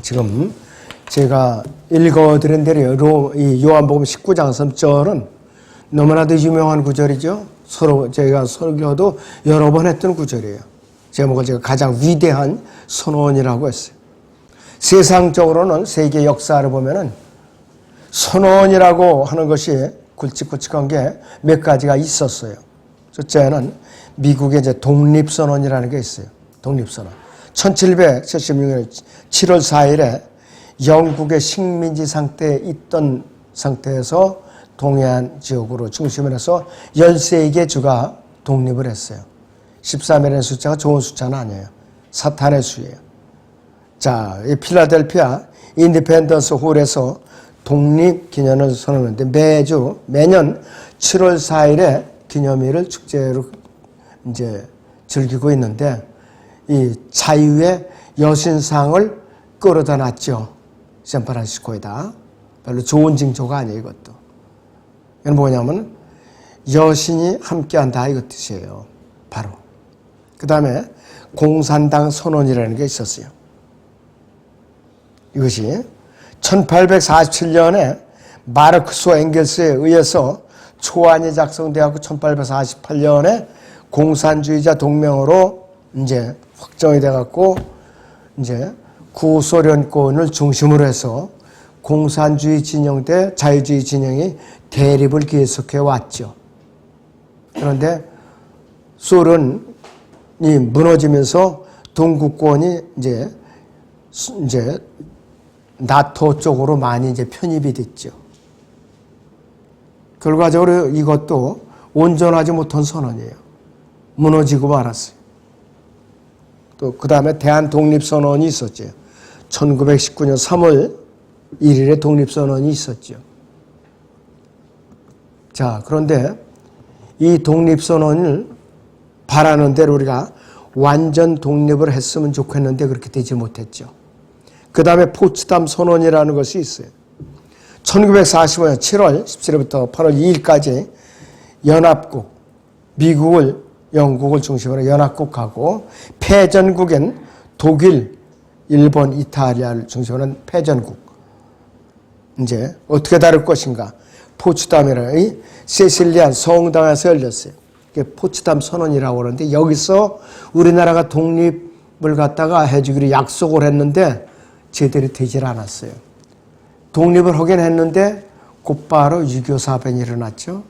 지금 제가 읽어드린 대로 이 요한복음 19장 3절은 너무나도 유명한 구절이죠. 서로 제가 설교도 여러 번 했던 구절이에요. 제목을 제가 가장 위대한 선언이라고 했어요. 세상적으로는 세계 역사를 보면은 선언이라고 하는 것이 굵직굵직한 게 몇 가지가 있었어요. 첫째는 미국의 이제 독립선언이라는 게 있어요. 독립선언. 1776년 7월 4일에 영국의 식민지 상태에 있던 상태에서 동해안 지역으로 중심을 해서 13개 주가 독립을 했어요. 13이라는 숫자가 좋은 숫자는 아니에요. 사탄의 수예요. 자, 이 필라델피아 인디펜던스 홀에서 독립기념을 선언했는데 매년 7월 4일에 기념일을 축제로 이제 즐기고 있는데 이 자유의 여신상을 끌어다 놨죠. 샌프란시스코에다. 별로 좋은 징조가 아니에요, 이것도. 이건 뭐냐면 여신이 함께한다 이것 뜻이에요. 바로. 그 다음에 공산당 선언이라는 게 있었어요. 이것이 1847년에 마르크스 앵겔스에 의해서 초안이 작성되었고 1848년에 공산주의자 동맹으로 이제 확정이 돼갖고 이제 구소련권을 중심으로 해서 공산주의 진영 대 자유주의 진영이 대립을 계속해 왔죠. 그런데 소련이 무너지면서 동구권이 이제 나토 쪽으로 많이 이제 편입이 됐죠. 결과적으로 이것도 온전하지 못한 선언이에요. 무너지고 말았어요. 또 그 다음에 대한독립선언이 있었죠. 1919년 3월 1일에 독립선언이 있었죠. 자, 그런데 이 독립선언을 바라는 대로 우리가 완전 독립을 했으면 좋겠는데 그렇게 되지 못했죠. 그 다음에 포츠담 선언이라는 것이 있어요. 1945년 7월 17일부터 8월 2일까지 연합국, 미국을, 영국을 중심으로 연합국하고 패전국인 독일, 일본, 이탈리아를 중심으로 한 패전국. 이제 어떻게 다룰 것인가. 포츠담이라는 이 세실리안 성당에서 열렸어요. 이게 포츠담 선언이라고 하는데 여기서 우리나라가 독립을 갖다가 해주기로 약속을 했는데 제대로 되질 않았어요. 독립을 하긴 했는데 곧바로 6.25 사변이 일어났죠.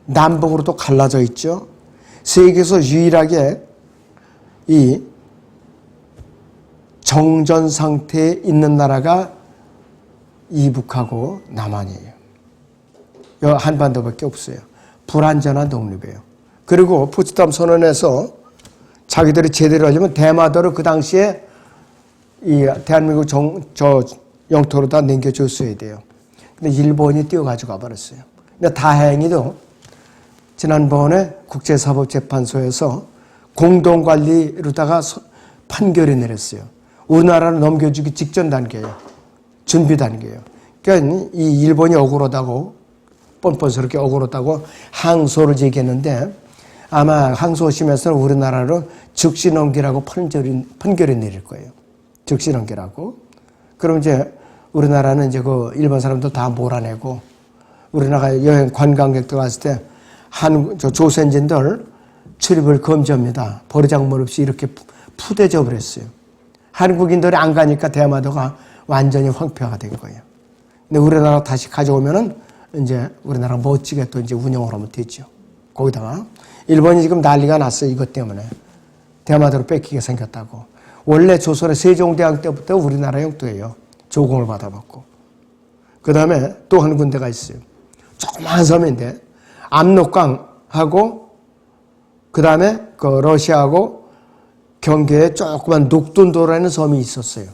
남북으로 또 갈라져 있죠. 세계에서 유일하게 이 정전 상태에 있는 나라가 이북하고 남한이에요. 한반도밖에 없어요. 불완전한 독립이에요. 그리고 포츠담 선언에서 자기들이 제대로 하려면 대마도를 그 당시에 이 대한민국 영토로 다 넘겨줬어야 돼요. 근데 일본이 뛰어가지고 가버렸어요. 근데 다행히도 지난번에 국제사법재판소에서 공동관리로다가 판결이 내렸어요. 우리나라를 넘겨주기 직전 단계예요. 준비 단계예요. 그러니까 이 일본이 억울하다고 뻔뻔스럽게 억울하다고 항소를 제기했는데 아마 항소심에서는 우리나라로 즉시 넘기라고 판결이 내릴 거예요. 즉시 넘기라고. 그럼 이제 우리나라는 이제 그 일본 사람들 다 몰아내고 우리나라 여행 관광객들 왔을 때 조선인들 출입을 금지합니다. 버르장물 없이 이렇게 푸대져 버렸어요. 한국인들이 안 가니까 대마도가 완전히 황폐화가 된 거예요. 근데 우리나라 다시 가져오면은 이제 우리나라 멋지게 또 이제 운영을 하면 되죠. 거기다가 일본이 지금 난리가 났어요. 이것 때문에. 대마도를 뺏기게 생겼다고. 원래 조선의 세종대왕 때부터 우리나라 영토예요. 조공을 받아봤고. 그 다음에 또 한 군데가 있어요. 조그마한 섬인데 압록강하고 그 다음에 그 러시아하고 경계에 조그만 녹둔도라는 섬이 있었어요.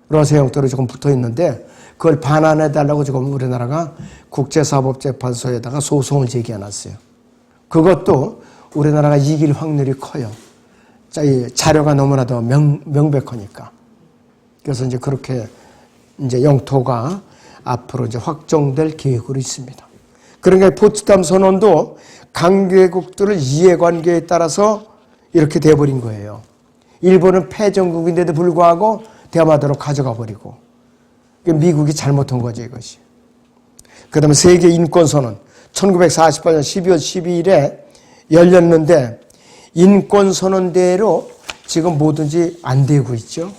러시아 영토로 조금 붙어 있는데 그걸 반환해달라고 지금 우리나라가 국제사법재판소에다가 소송을 제기해놨어요. 그것도 우리나라가 이길 확률이 커요. 자료가 너무나도 명백하니까. 그래서 이제 그렇게 이제 영토가 앞으로 이제 확정될 계획으로 있습니다. 그러니까 포츠담 선언도 강대국들의 이해관계에 따라서 이렇게 돼버린 거예요. 일본은 패전국인데도 불구하고 대마도로 가져가 버리고 미국이 잘못한 거죠, 이것이. 그 다음에 세계 인권선언 1948년 12월 12일에 열렸는데 인권선언대로 지금 뭐든지 안 되고 있죠.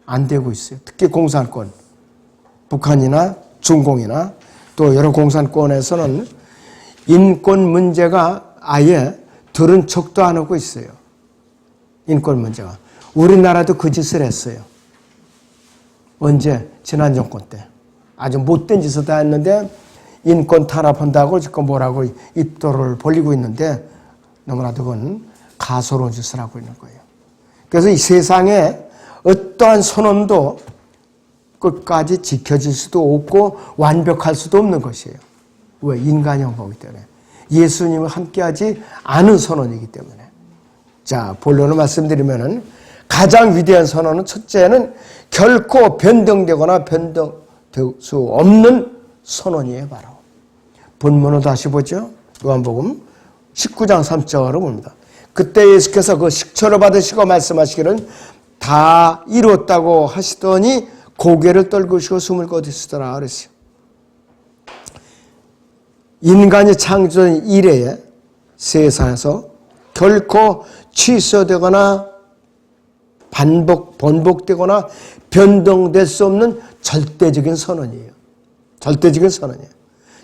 안 되고 있어요. 특히 공산권, 북한이나 중공이나 또 여러 공산권에서는 인권 문제가 아예 들은 척도 안 하고 있어요. 인권 문제가. 우리나라도 그 짓을 했어요. 언제? 지난 정권 때. 아주 못된 짓을 다 했는데 인권 탄압한다고 지금 뭐라고 입도를 벌리고 있는데 너무나도 그건 가소로운 짓을 하고 있는 거예요. 그래서 이 세상에 어떠한 선언도 끝까지 지켜질 수도 없고 완벽할 수도 없는 것이에요. 왜? 인간이 한 거기 때문에. 예수님을 함께하지 않은 선언이기 때문에. 자, 본론을 말씀드리면은 가장 위대한 선언은 첫째는 결코 변동되거나 변동될 수 없는 선언이에요, 바로. 본문을 다시 보죠. 요한복음 19장 3절로 봅니다. 그때 예수께서 그 식초를 받으시고 말씀하시기를 다 이뤘다고 하시더니 고개를 떨구시고 숨을 거두시더라 그랬어요. 인간이 창조된 이래에 세상에서 결코 취소되거나 번복되거나 변동될 수 없는 절대적인 선언이에요. 절대적인 선언이에요.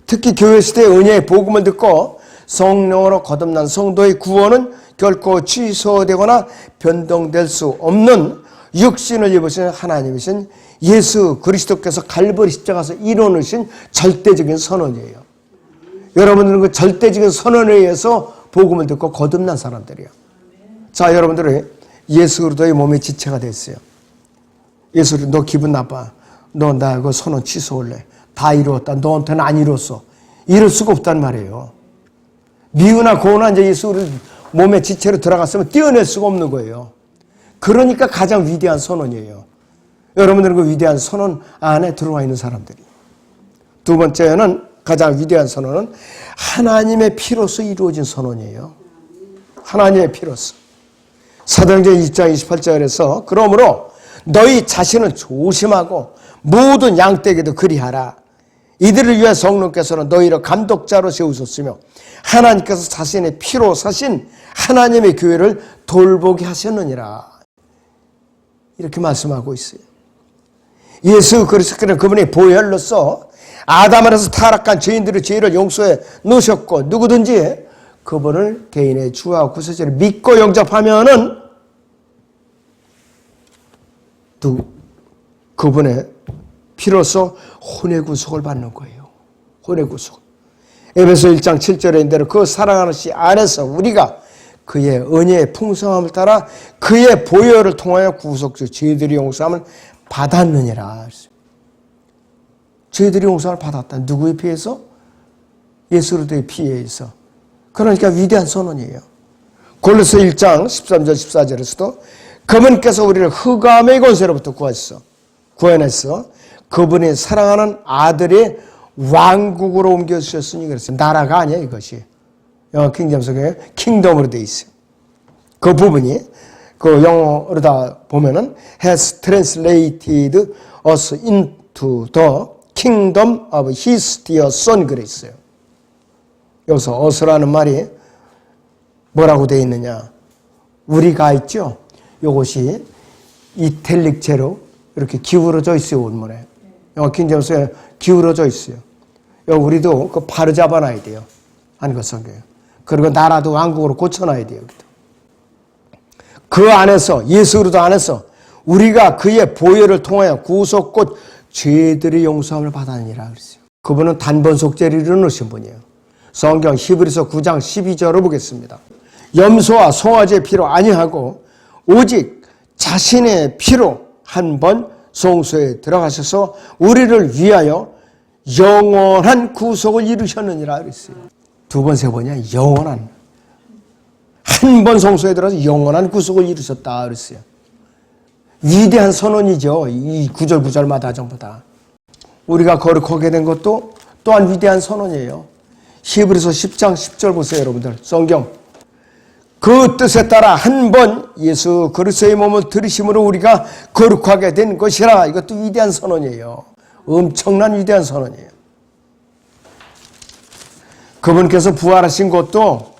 특히 교회 시대의 은혜의 복음을 듣고 성령으로 거듭난 성도의 구원은 결코 취소되거나 변동될 수 없는 육신을 입으신 하나님이신 예수 그리스도께서 갈보리 십자가에서 이뤄놓으신 절대적인 선언이에요. 여러분들은 그 절대적인 선언에 의해서 복음을 듣고 거듭난 사람들이에요. 자, 여러분들이 예수 그리스도의 몸의 지체가 됐어요. 예수 그리스도 너 기분 나빠. 너 나 그 선언 취소할래. 다 이루었다. 너한테는 안 이뤘어. 이럴 수가 없단 말이에요. 미우나 고우나 이제 예수 그리스도 몸의 지체로 들어갔으면 떼어낼 수가 없는 거예요. 그러니까 가장 위대한 선언이에요. 여러분들은 그 위대한 선언 안에 들어와 있는 사람들이. 두 번째는 가장 위대한 선언은 하나님의 피로서 이루어진 선언이에요. 하나님의 피로서. 사도행전 2장 28절에서 그러므로 너희 자신은 조심하고 모든 양떼에게도 그리하라. 이들을 위해 성령께서는 너희를 감독자로 세우셨으며 하나님께서 자신의 피로 사신 하나님의 교회를 돌보게 하셨느니라. 이렇게 말씀하고 있어요. 예수 그리스도는 그분의 보혈로서 아담에서 타락한 죄인들의 죄를 용서해 놓으셨고 누구든지 그분을 개인의 주와 구세주를 믿고 영접하면은 그분의 피로써 혼의 구속을 받는 거예요. 혼의 구속. 에베소 1장 7절에 있는 대로 그 사랑하는 씨 안에서 우리가 그의 은혜의 풍성함을 따라 그의 보혈을 통하여 구속주 죄들이 용서함을 받았느니라. 죄들이 용서를 받았다. 누구의 피해서? 예수 그리스도의 피에 의해서. 그러니까 위대한 선언이에요. 골로새 1장 13절 14절에서도 그분께서 우리를 흑암의 권세로부터 구원했어. 그분이 사랑하는 아들의 왕국으로 옮겨주셨으니 그랬어요. 나라가 아니야 이것이. 영어 킹제임스 성경에 킹덤으로 되어 있어요. 그 부분이 그 영어로 다 보면은 has translated us into the kingdom of his dear son 그래 있어요. 여기서 us라는 말이 뭐라고 되어 있느냐? 우리가 있죠. 이것이 이탈릭체로 이렇게 기울어져 있어요. 원문에. 영어 킹제임스에 기울어져 있어요. 우리도 그 바로 잡아놔야 돼요. 한국 성경에. 그리고 나라도 왕국으로 고쳐놔야 돼요. 여기도. 그 안에서 예수 그리스도 안에서 우리가 그의 보혈을 통하여 구속 곧 죄들의 용서함을 받았느니라 그랬어요. 그분은 단번 속죄를 이루신 분이에요. 성경 히브리서 9장 12절을 보겠습니다. 염소와 송아지의 피로 아니하고 오직 자신의 피로 한 번 성소에 들어가셔서 우리를 위하여 영원한 구속을 이루셨느니라 그랬어요. 두 번, 세 번이야. 영원한. 한 번 성소에 들어가서 영원한 구속을 이루셨다 그랬어요. 위대한 선언이죠. 이 구절마다 전부 다. 우리가 거룩하게 된 것도 또한 위대한 선언이에요. 히브리서 10장 10절 보세요, 여러분들. 성경. 그 뜻에 따라 한 번 예수 그리스도의 몸을 들으심으로 우리가 거룩하게 된 것이라. 이것도 위대한 선언이에요. 엄청난 위대한 선언이에요. 그분께서 부활하신 것도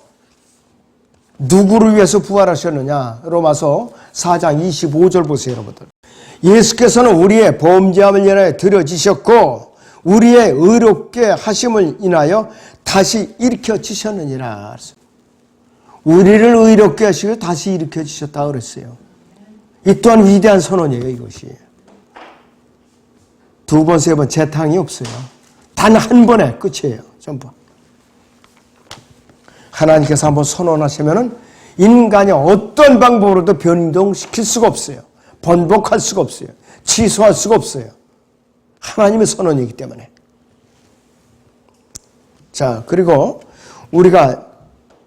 누구를 위해서 부활하셨느냐? 로마서 4장 25절 보세요, 여러분들. 예수께서는 우리의 범죄함을 인하여 들어지셨고 우리의 의롭게 하심을 인하여 다시 일으켜지셨느니라. 우리를 의롭게 하시고 다시 일으켜지셨다 그랬어요. 이 또한 위대한 선언이에요, 이것이. 두 번, 세 번 재탕이 없어요. 단 한 번에 끝이에요, 전부. 하나님께서 한번 선언하시면은 인간이 어떤 방법으로도 변동시킬 수가 없어요. 번복할 수가 없어요. 취소할 수가 없어요. 하나님의 선언이기 때문에. 자, 그리고 우리가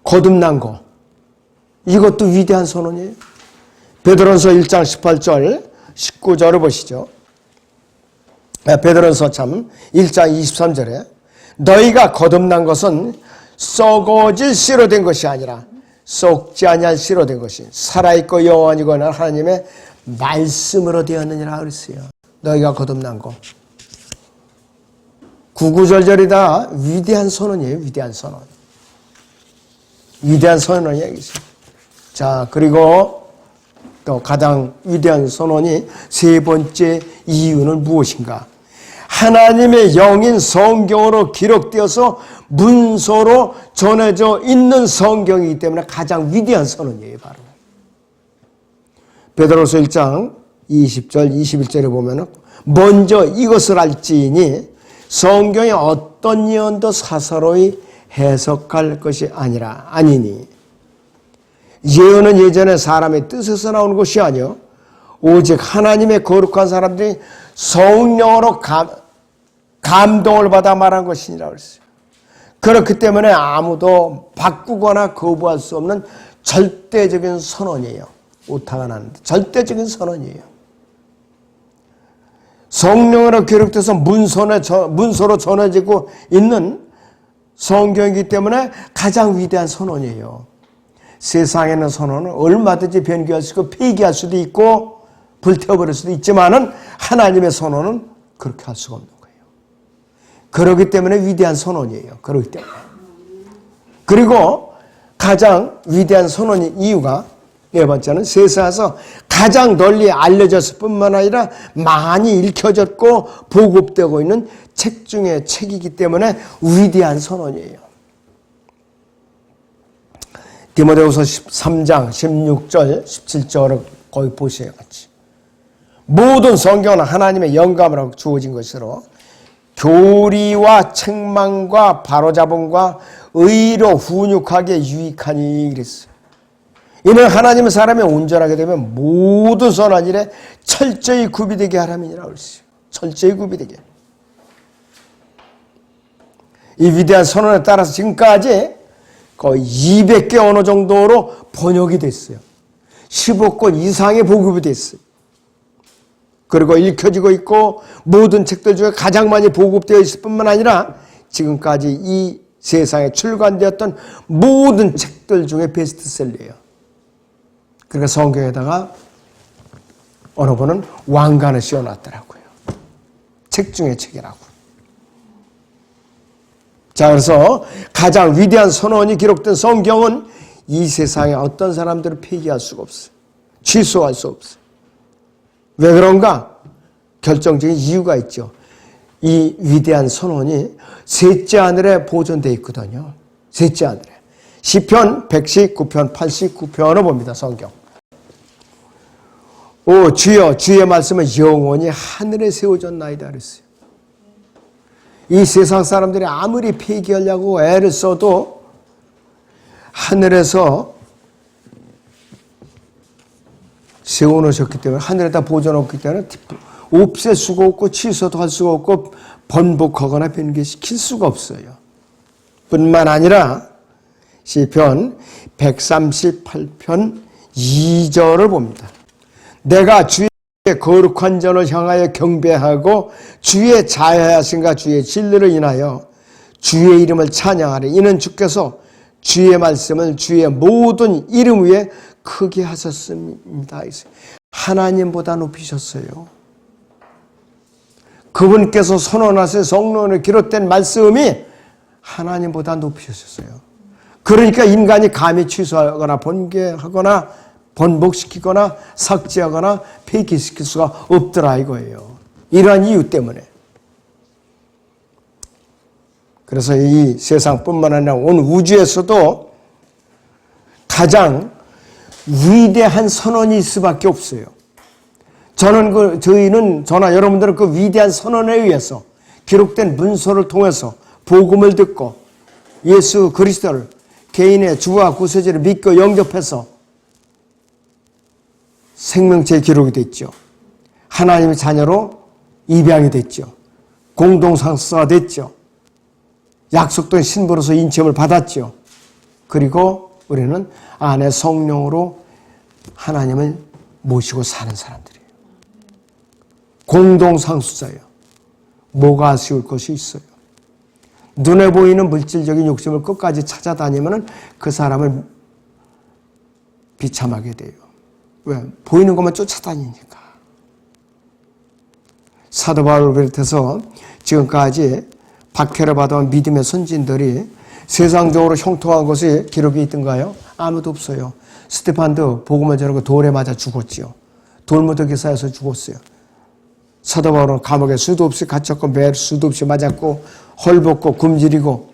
거듭난 거, 이것도 위대한 선언이에요. 베드로전서 1장 18절, 19절을 보시죠. 베드로전서 1장 23절에 너희가 거듭난 것은 썩어질 씨로 된 것이 아니라 썩지 아니할 씨로 된 것이 살아있고 영원이거나 하나님의 말씀으로 되었느니라 그랬어요. 너희가 거듭난 거. 구구절절이다 위대한 선언이에요. 위대한 선언. 위대한 선언이에요. 자, 그리고 또 가장 위대한 선언이 세 번째 이유는 무엇인가? 하나님의 영인 성경으로 기록되어서 문서로 전해져 있는 성경이기 때문에 가장 위대한 선언이에요. 바로 베드로서 1장 20절 21절에 보면 먼저 이것을 알지니 성경의 어떤 예언도 사사로이 해석할 것이 아니니 예언은 예전에 사람의 뜻에서 나오는 것이 아니요 오직 하나님의 거룩한 사람들이 성령으로 감동을 받아 말한 것이니라 그랬어요. 그렇기 때문에 아무도 바꾸거나 거부할 수 없는 절대적인 선언이에요. 오타가 나는데 절대적인 선언이에요. 성령으로 기록돼서 문서로 전해지고 있는 성경이기 때문에 가장 위대한 선언이에요. 세상에는 선언은 얼마든지 변경할 수 있고 폐기할 수도 있고 불태워버릴 수도 있지만은 하나님의 선언은 그렇게 할 수가 없는 거예요. 그렇기 때문에 위대한 선언이에요. 그렇기 때문에. 그리고 가장 위대한 선언의 이유가 네 번째는 세상에서 가장 널리 알려졌을 뿐만 아니라 많이 읽혀졌고 보급되고 있는 책 중에 책이기 때문에 위대한 선언이에요. 디모데후서 13장 16절 17절을 거기 보세요. 같이. 모든 성경은 하나님의 영감으로 주어진 것으로 교리와 책망과 바로잡음과 의로 훈육하게 유익하니 그랬어요. 이는 하나님은 사람이 온전하게 되면 모든 선한 일에 철저히 구비되게 하람이니라 그랬어요. 철저히 구비되게. 이 위대한 선언에 따라서 지금까지 거의 200개 언어 정도로 번역이 됐어요. 15권 이상의 보급이 됐어요. 그리고 읽혀지고 있고 모든 책들 중에 가장 많이 보급되어 있을 뿐만 아니라 지금까지 이 세상에 출간되었던 모든 책들 중에 베스트셀러예요. 그러니까 성경에다가 어느 분은 왕관을 씌워놨더라고요. 책 중에 책이라고. 자, 그래서 가장 위대한 선언이 기록된 성경은 이 세상에 어떤 사람들을 폐기할 수가 없어요. 취소할 수 없어요. 왜 그런가? 결정적인 이유가 있죠. 이 위대한 선언이 셋째 하늘에 보존되어 있거든요. 셋째 하늘에. 시편 119편 89편을 봅니다. 성경. 오 주여 주의 말씀은 영원히 하늘에 세워졌나이다 그랬어요. 이 세상 사람들이 아무리 폐기하려고 애를 써도 하늘에서 세워놓으셨기 때문에 하늘에다 보존했기 때문에 없앨 수가 없고 취소도 할 수가 없고 번복하거나 변개시킬 수가 없어요. 뿐만 아니라 시편 138편 2절을 봅니다. 내가 주의 거룩한 전을 향하여 경배하고 주의 자애하심과 주의 진리를 인하여 주의 이름을 찬양하리. 이는 주께서 주의 말씀을 주의 모든 이름 위에 크게 하셨습니다. 하나님보다 높이셨어요. 그분께서 선언하신 성령으로 기록된 말씀이 하나님보다 높이셨어요. 그러니까 인간이 감히 취소하거나 번개하거나 번복시키거나 삭제하거나 폐기시킬 수가 없더라 이거예요. 이러한 이유 때문에. 그래서 이 세상뿐만 아니라 온 우주에서도 가장 위대한 선언이 있을 수밖에 없어요. 저희는 저나 여러분들은 그 위대한 선언에 의해서 기록된 문서를 통해서 복음을 듣고 예수 그리스도를 개인의 주와 구세주를 믿고 영접해서 생명체에 기록이 됐죠. 하나님의 자녀로 입양이 됐죠. 공동상수가 됐죠. 약속된 신부로서 인침을 받았죠. 그리고 우리는 안에 성령으로 하나님을 모시고 사는 사람들이에요. 공동상수자예요. 뭐가 아쉬울 것이 있어요. 눈에 보이는 물질적인 욕심을 끝까지 찾아다니면 그 사람을 비참하게 돼요. 왜? 보이는 것만 쫓아다니니까. 사도 바울을 비롯해서 지금까지 박해를 받아온 믿음의 선진들이 세상적으로 형통한 것이 기록이 있던가요? 아무도 없어요. 스테판도 복음을 전하고 돌에 맞아 죽었지요. 돌무더기 쌓여서 죽었어요. 사도 바울은 감옥에 수도 없이 갇혔고 매일 수도 없이 맞았고 헐벗고 굶주리고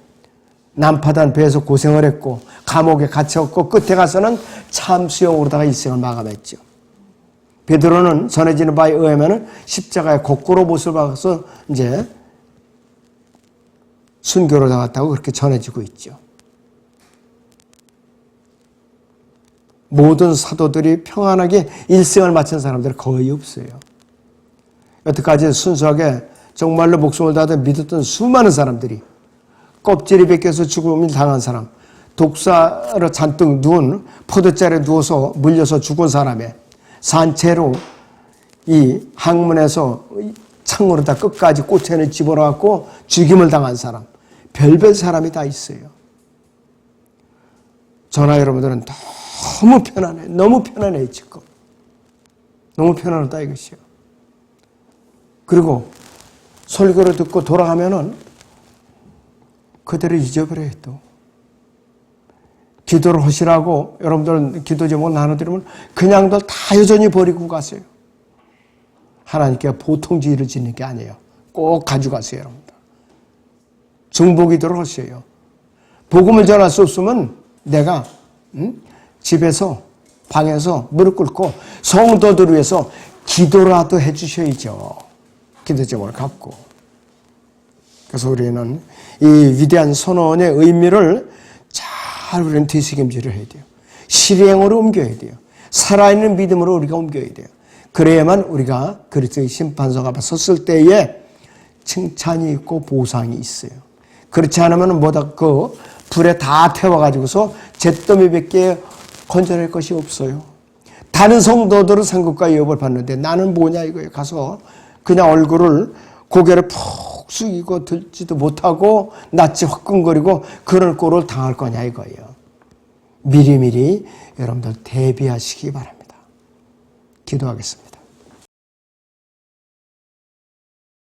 난파단 배에서 고생을 했고 감옥에 갇혔고 끝에 가서는 참수형으로다가 일생을 마감했죠. 베드로는 전해지는 바에 의하면 십자가에 거꾸로 못을 박아서 이제 순교로 나갔다고 그렇게 전해지고 있죠. 모든 사도들이 평안하게 일생을 마친 사람들은 거의 없어요. 여태까지 순수하게 정말로 목숨을 다해 믿었던 수많은 사람들이 껍질이 벗겨서 죽음을 당한 사람, 독사로 잔뜩 누운 포도자리에 누워서 물려서 죽은 사람의 산채로 이 항문에서 창으로 다 끝까지 꼬챙이를 집어넣고 죽임을 당한 사람, 별별 사람이 다 있어요. 저나 여러분들은 너무 편안해. 너무 편안해 지금. 너무 편안하다 이것이요. 그리고 설교를 듣고 돌아가면은 그대로 잊어버려요 또. 기도를 하시라고 여러분들은 기도 제목을 나눠드리면 그냥들 다 여전히 버리고 가세요. 하나님께 보통 지혜를 짓는 게 아니에요. 꼭 가져가세요 여러분들. 중보기도를 하세요. 복음을 전할 수 없으면 내가 집에서 방에서 무릎 꿇고 성도들 위해서 기도라도 해주셔야죠. 기도 제목을 갖고. 그래서 우리는 이 위대한 선언의 의미를 잘 우리는 되새김질을 해야 돼요. 실행으로 옮겨야 돼요. 살아있는 믿음으로 우리가 옮겨야 돼요. 그래야만 우리가 그리스도의 심판석 앞에 섰을 때에 칭찬이 있고 보상이 있어요. 그렇지 않으면 뭐다 그 불에 다 태워가지고서 잿더미밖에 건져낼 것이 없어요. 다른 성도들은 상급과 유업을 받는데 나는 뭐냐 이거예요. 가서 그냥 얼굴을 고개를 푹 숙이고 들지도 못하고 낯이 화끈거리고 그럴 꼴을 당할 거냐 이거예요. 미리미리 여러분들 대비하시기 바랍니다. 기도하겠습니다.